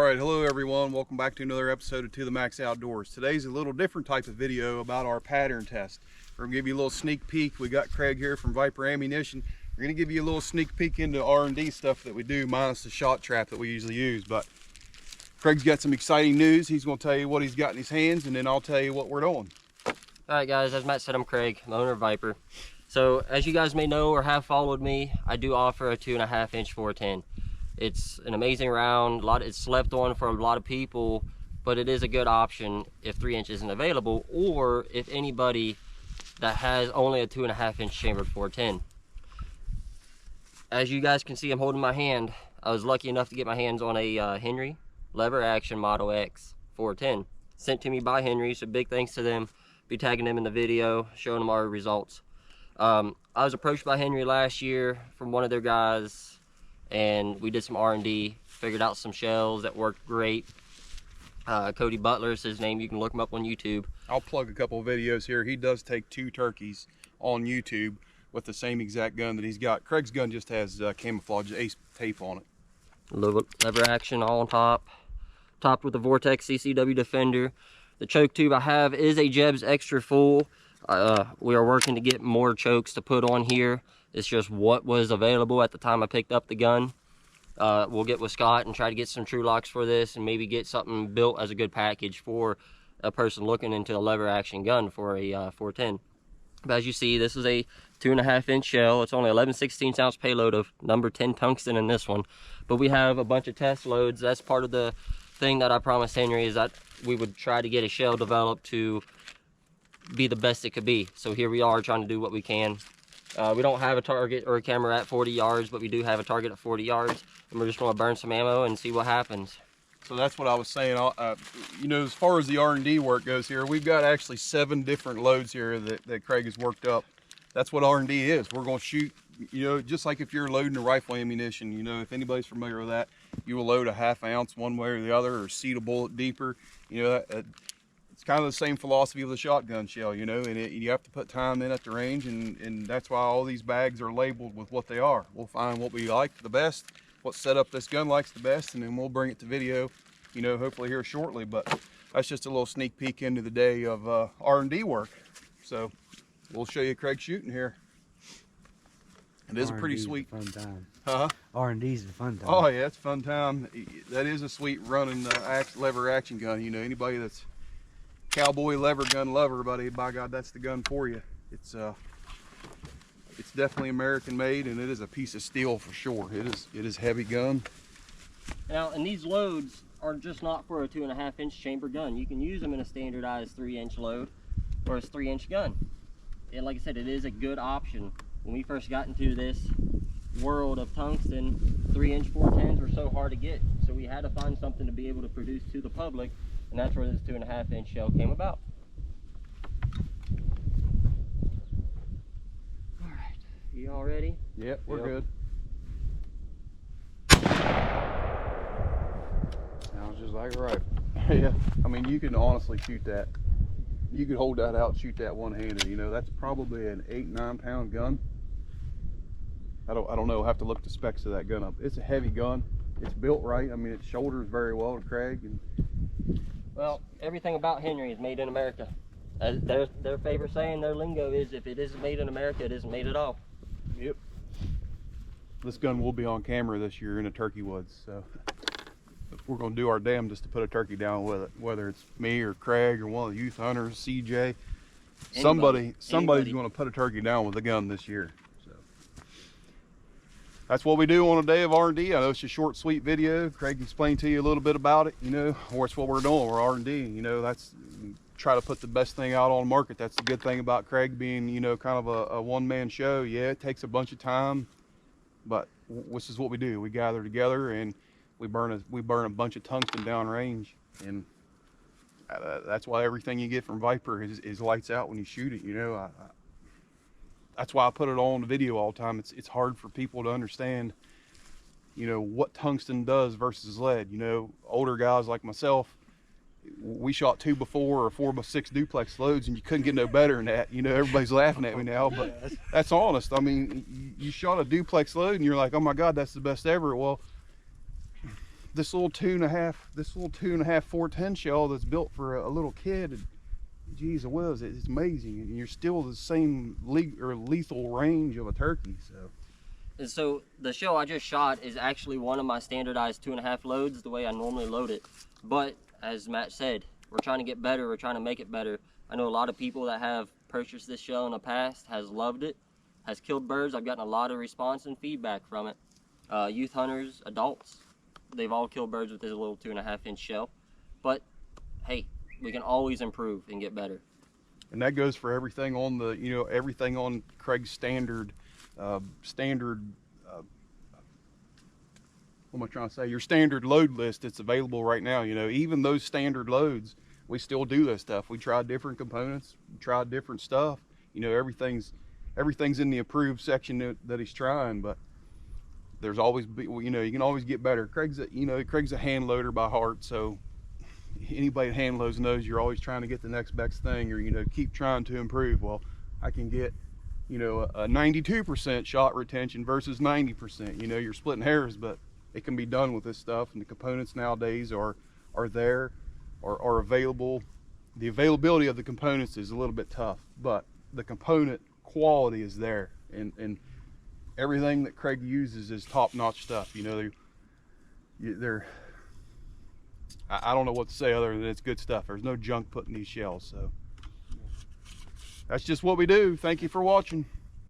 Alright, hello everyone. Welcome back to another episode of To The Max Outdoors. Today's a little different type of video about our pattern test. We're going to give you a little sneak peek. We got Craig here from Viper Ammunition. We're going to give you a little sneak peek into R&D stuff that we do, minus the shot trap that we usually use. But Craig's got some exciting news. He's going to tell you what he's got in his hands, and then I'll tell you what we're doing. Alright guys, as Matt said, I'm Craig, I'm the owner of Viper. So as you guys may know or have followed me, I do offer a 2.5 inch 410. It's an amazing round. It's slept on for a lot of people, but it is a good option if 3 inch isn't available, or if anybody that has only a 2.5 inch chambered 410. As you guys can see, I'm holding my hand. I was lucky enough to get my hands on a Henry lever action Model X 410 sent to me by Henry, so big thanks to them. Be tagging them in the video, showing them our results. I was approached by Henry last year from one of their guys, and we did some R&D, figured out some shells that worked great. Cody Butler is his name. You can look him up on YouTube. I'll plug a couple of videos here. He does take 2 turkeys on YouTube with the same exact gun that he's got. Craig's gun just has camouflage ace tape on it. Lever action all on top, topped with the Vortex CCW Defender. The choke tube I have is a Jeb's Extra Full. We are working to get more chokes to put on here. It's just what was available at the time I picked up the gun. We'll get with Scott and try to get some true locks for this, and maybe get something built as a good package for a person looking into a lever action gun for a 410. But as you see, this is a 2.5 inch shell. It's only 11/16 ounce payload of number 10 tungsten in this one. But we have a bunch of test loads. That's part of the thing that I promised Henry, is that we would try to get a shell developed to be the best it could be. So here we are trying to do what we can. We don't have a target or a camera at 40 yards, but we do have a target at 40 yards, and we're just going to burn some ammo and see what happens. So that's what I was saying. You know, as far as the R&D work goes here, we've got actually 7 different loads here that Craig has worked up. That's what R&D is. We're going to shoot, you know, just like if you're loading a rifle ammunition, you know, if anybody's familiar with that, you will load a 1/2 ounce one way or the other, or seat a bullet deeper. You know, it's kind of the same philosophy of the shotgun shell, you know, and you have to put time in at the range, and that's why all these bags are labeled with what they are. We'll find what we like the best, what setup this gun likes the best, and then we'll bring it to video, you know, hopefully here shortly. But that's just a little sneak peek into the day of R&D work. So we'll show you Craig shooting here. It is a pretty sweet fun time. Huh? R&D's a fun time. Oh yeah, it's a fun time. That is a sweet running lever action gun. You know, anybody that's cowboy lever gun lover, buddy, by God, that's the gun for you. It's definitely American made, and it is a piece of steel for sure. It is heavy gun. Now, and these loads are just not for a 2.5 inch chamber gun. You can use them in a standardized 3 inch load or a 3 inch gun. And like I said, it is a good option. When we first got into this world of tungsten, 3 inch 410s were so hard to get. So we had to find something to be able to produce to the public, and that's where this 2.5 inch shell came about. All right, you all ready? Yep, we're good. Sounds just like a rifle. Yeah, I mean, you can honestly shoot that. You could hold that out and shoot that one-handed. You know, that's probably an 8-9 pound gun. I don't know. I'll have to look the specs of that gun up. It's a heavy gun. It's built right. I mean, it shoulders very well to Craig. And well, everything about Henry is made in America. Their favorite saying, their lingo is, if it isn't made in America, it isn't made at all. Yep. This gun will be on camera this year in the turkey woods, so we're going to do our damnedest to put a turkey down with it, whether it's me or Craig or one of the youth hunters, CJ. Somebody's going to put a turkey down with a gun this year. So that's what we do on a day of R&D. I know it's a short, sweet video. Craig explained to you a little bit about it, you know, or it's what we're doing. We're R&D, you know, that's try to put the best thing out on the market. That's the good thing about Craig being, you know, kind of a one-man show. Yeah, it takes a bunch of time, but this is what we do. We gather together and we burn a bunch of tungsten downrange, and that's why everything you get from Viper is lights out when you shoot it. You know, that's why I put it on the video all the time. It's hard for people to understand, you know, what tungsten does versus lead. You know, older guys like myself, we shot 2x4 or 4x6 duplex loads, and you couldn't get no better than that. You know, everybody's laughing at me now, but that's honest. I mean, you shot a duplex load and you're like, oh my God, that's the best ever. Well, this little 2.5, 410 shell that's built for a little kid. And, geez, it's amazing, and you're still the same lethal range of a turkey. So. And so the shell I just shot is actually one of my standardized 2.5 loads, the way I normally load it. But as Matt said, we're trying to get better. We're trying to make it better. I know a lot of people that have purchased this shell in the past has loved it, has killed birds. I've gotten a lot of response and feedback from it. Youth hunters, adults, they've all killed birds with this little 2.5-inch shell. But hey, we can always improve and get better. And that goes for everything on the, everything on Craig's standard, what am I trying to say? Your standard load list that's available right now. Even those standard loads, we still do this stuff. We try different components, we try different stuff. Everything's in the approved section that he's trying, but there's always, you can always get better. Craig's a hand loader by heart, so anybody that hand loads knows you're always trying to get the next best thing, or keep trying to improve. Well, I can get a 92% shot retention versus 90%. You're splitting hairs, but it can be done with this stuff, and the components nowadays are there, are available. The availability of the components is a little bit tough, but the component quality is there, and everything that Craig uses is top-notch stuff. I don't know what to say other than it's good stuff. There's no junk put in these shells, so that's just what we do. Thank you for watching.